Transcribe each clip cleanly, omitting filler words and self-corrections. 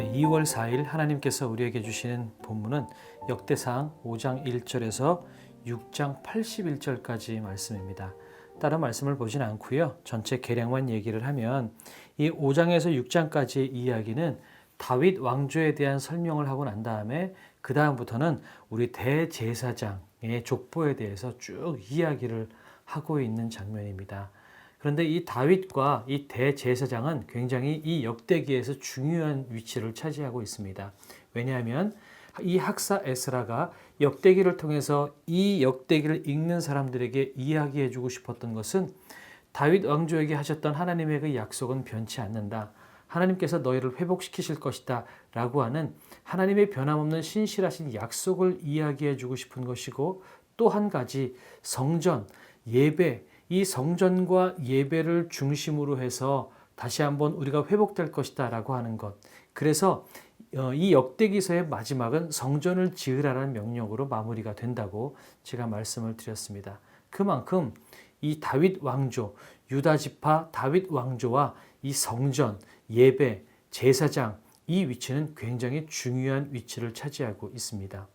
네, 2월 4일 하나님께서 우리에게 주시는 본문은 역대상 5장 1절에서 6장 81절까지 말씀입니다. 다른 말씀을 보진 않고요. 전체 계량만 얘기를 하면 이 5장에서 6장까지의 이야기는 다윗 왕조에 대한 설명을 하고 난 다음에 그 다음부터는 우리 대제사장의 족보에 대해서 쭉 이야기를 하고 있는 장면입니다. 그런데 이 다윗과 이 대제사장은 굉장히 이 역대기에서 중요한 위치를 차지하고 있습니다. 왜냐하면 이 학사 에스라가 역대기를 통해서 이 역대기를 읽는 사람들에게 이야기해 주고 싶었던 것은 다윗 왕조에게 하셨던 하나님의 그 약속은 변치 않는다. 하나님께서 너희를 회복시키실 것이다 라고 하는 하나님의 변함없는 신실하신 약속을 이야기해 주고 싶은 것이고, 또 한 가지 성전, 예배, 이 성전과 예배를 중심으로 해서 다시 한번 우리가 회복될 것이다 라고 하는 것. 그래서 이 역대기서의 마지막은 성전을 지으라는 명령으로 마무리가 된다고 제가 말씀을 드렸습니다. 그만큼 이 다윗 왕조, 유다 지파 다윗 왕조와 이 성전, 예배, 제사장, 이 위치는 굉장히 중요한 위치를 차지하고 있습니다.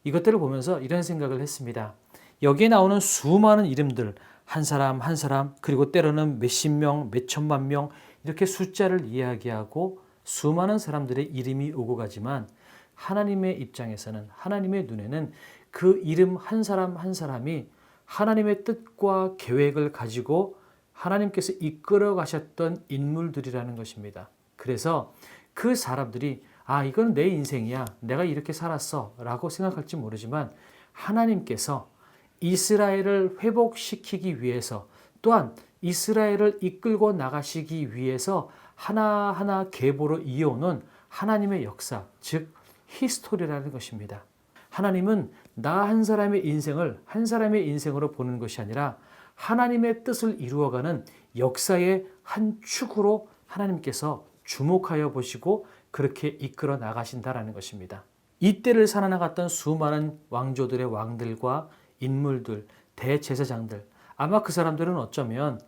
이것들을 보면서 이런 생각을 했습니다. 여기에 나오는 수많은 이름들, 한 사람 한 사람, 그리고 때로는 몇십 명, 몇천만 명, 이렇게 숫자를 이야기하고 수많은 사람들의 이름이 오고 가지만 하나님의 입장에서는, 하나님의 눈에는 그 이름 한 사람 한 사람이 하나님의 뜻과 계획을 가지고 하나님께서 이끌어 가셨던 인물들이라는 것입니다. 그래서 그 사람들이 이건 내 인생이야, 내가 이렇게 살았어 라고 생각할지 모르지만 하나님께서 이스라엘을 회복시키기 위해서, 또한 이스라엘을 이끌고 나가시기 위해서 하나하나 계보로 이어오는 하나님의 역사, 즉 히스토리라는 것입니다. 하나님은 나 한 사람의 인생을 한 사람의 인생으로 보는 것이 아니라 하나님의 뜻을 이루어가는 역사의 한 축으로 하나님께서 주목하여 보시고 그렇게 이끌어 나가신다라는 것입니다. 이때를 살아나갔던 수많은 왕조들의 왕들과 인물들, 대제사장들, 아마 그 사람들은 어쩌면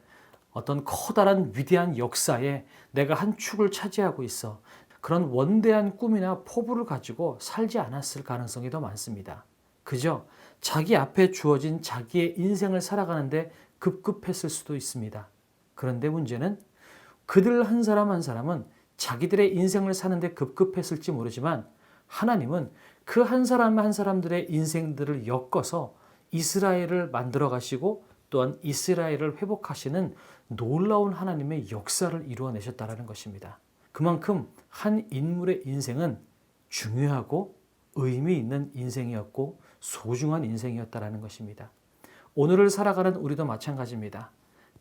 어떤 커다란 위대한 역사에 내가 한 축을 차지하고 있어, 그런 원대한 꿈이나 포부를 가지고 살지 않았을 가능성이 더 많습니다. 그저 자기 앞에 주어진 자기의 인생을 살아가는데 급급했을 수도 있습니다. 그런데 문제는 그들 한 사람 한 사람은 자기들의 인생을 사는데 급급했을지 모르지만 하나님은 그 한 사람 한 사람들의 인생들을 엮어서 이스라엘을 만들어 가시고 또한 이스라엘을 회복하시는 놀라운 하나님의 역사를 이루어내셨다는 것입니다. 그만큼 한 인물의 인생은 중요하고 의미 있는 인생이었고 소중한 인생이었다는 것입니다. 오늘을 살아가는 우리도 마찬가지입니다.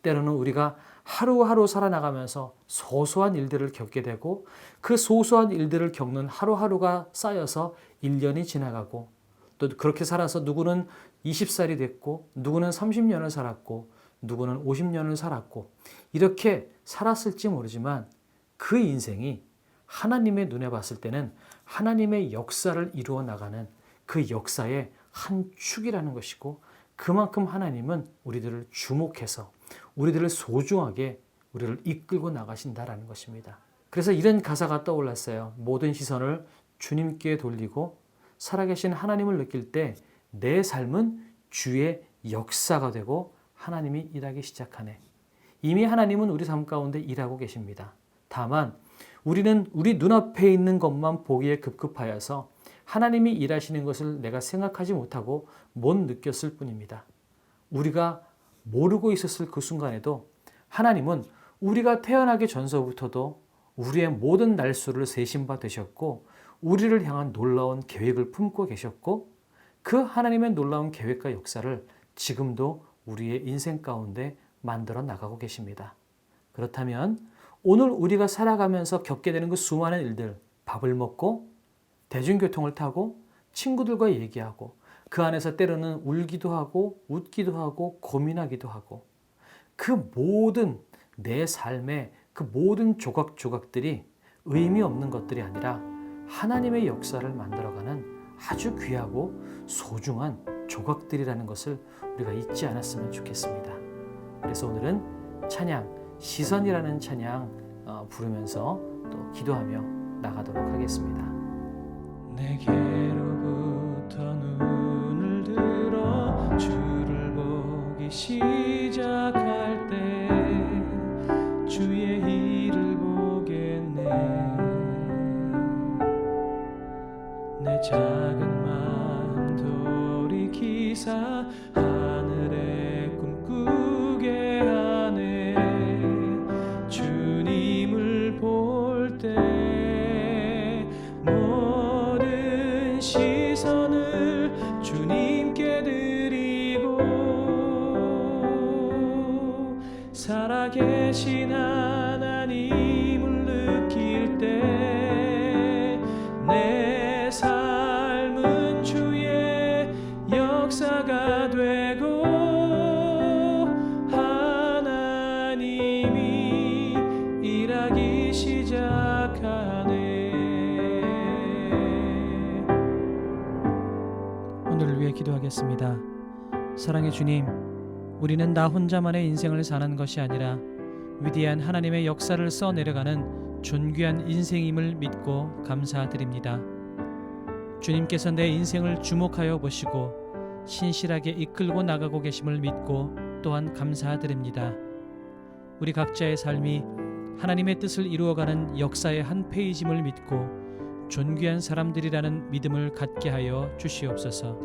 때로는 우리가 하루하루 살아나가면서 소소한 일들을 겪게 되고 그 소소한 일들을 겪는 하루하루가 쌓여서 1년이 지나가고, 또 그렇게 살아서 누구는 20살이 됐고 누구는 30년을 살았고 누구는 50년을 살았고 이렇게 살았을지 모르지만 그 인생이 하나님의 눈에 봤을 때는 하나님의 역사를 이루어 나가는 그 역사의 한 축이라는 것이고, 그만큼 하나님은 우리들을 주목해서 우리들을 소중하게 우리를 이끌고 나가신다라는 것입니다. 그래서 이런 가사가 떠올랐어요. 모든 시선을 주님께 돌리고 살아계신 하나님을 느낄 때 내 삶은 주의 역사가 되고 하나님이 일하기 시작하네. 이미 하나님은 우리 삶 가운데 일하고 계십니다. 다만 우리는 우리 눈앞에 있는 것만 보기에 급급하여서 하나님이 일하시는 것을 내가 생각하지 못하고 못 느꼈을 뿐입니다. 우리가 모르고 있었을 그 순간에도 하나님은 우리가 태어나기 전서부터도 우리의 모든 날수를 세신 바 되셨고 우리를 향한 놀라운 계획을 품고 계셨고, 그 하나님의 놀라운 계획과 역사를 지금도 우리의 인생 가운데 만들어 나가고 계십니다. 그렇다면 오늘 우리가 살아가면서 겪게 되는 그 수많은 일들, 밥을 먹고 대중교통을 타고 친구들과 얘기하고 그 안에서 때로는 울기도 하고 웃기도 하고 고민하기도 하고, 그 모든 내 삶의 그 모든 조각조각들이 의미 없는 것들이 아니라 하나님의 역사를 만들어가는 아주 귀하고 소중한 조각들이라는 것을 우리가 잊지 않았으면 좋겠습니다. 그래서 오늘은 찬양, 시선이라는 찬양 부르면서 또 기도하며 나가도록 하겠습니다. 내게로부터 눈을 들어 주를 보기 시작할 때 주의 일을 보겠네. 내 작은 마음 돌이키사 하늘에 꿈꾸게 하네. 주님을 볼 때 모든 시선을 주님께 드리고 살아계신 하나님을 느낄 때 내 삶은 주의 역사가 되고 하나님이 일하기 시작하네. 오늘을 위해 기도하겠습니다. 사랑의 주님, 우리는 나 혼자만의 인생을 사는 것이 아니라 위대한 하나님의 역사를 써내려가는 존귀한 인생임을 믿고 감사드립니다. 주님께서 내 인생을 주목하여 보시고 신실하게 이끌고 나가고 계심을 믿고 또한 감사드립니다. 우리 각자의 삶이 하나님의 뜻을 이루어가는 역사의 한 페이지임을 믿고 존귀한 사람들이라는 믿음을 갖게 하여 주시옵소서.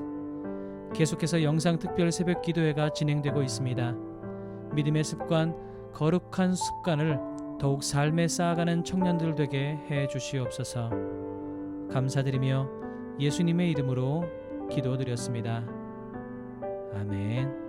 계속해서 영상 특별 새벽 기도회가 진행되고 있습니다. 믿음의 습관, 거룩한 습관을 더욱 삶에 쌓아가는 청년들 되게 해 주시옵소서. 감사드리며 예수님의 이름으로 기도드렸습니다. 아멘.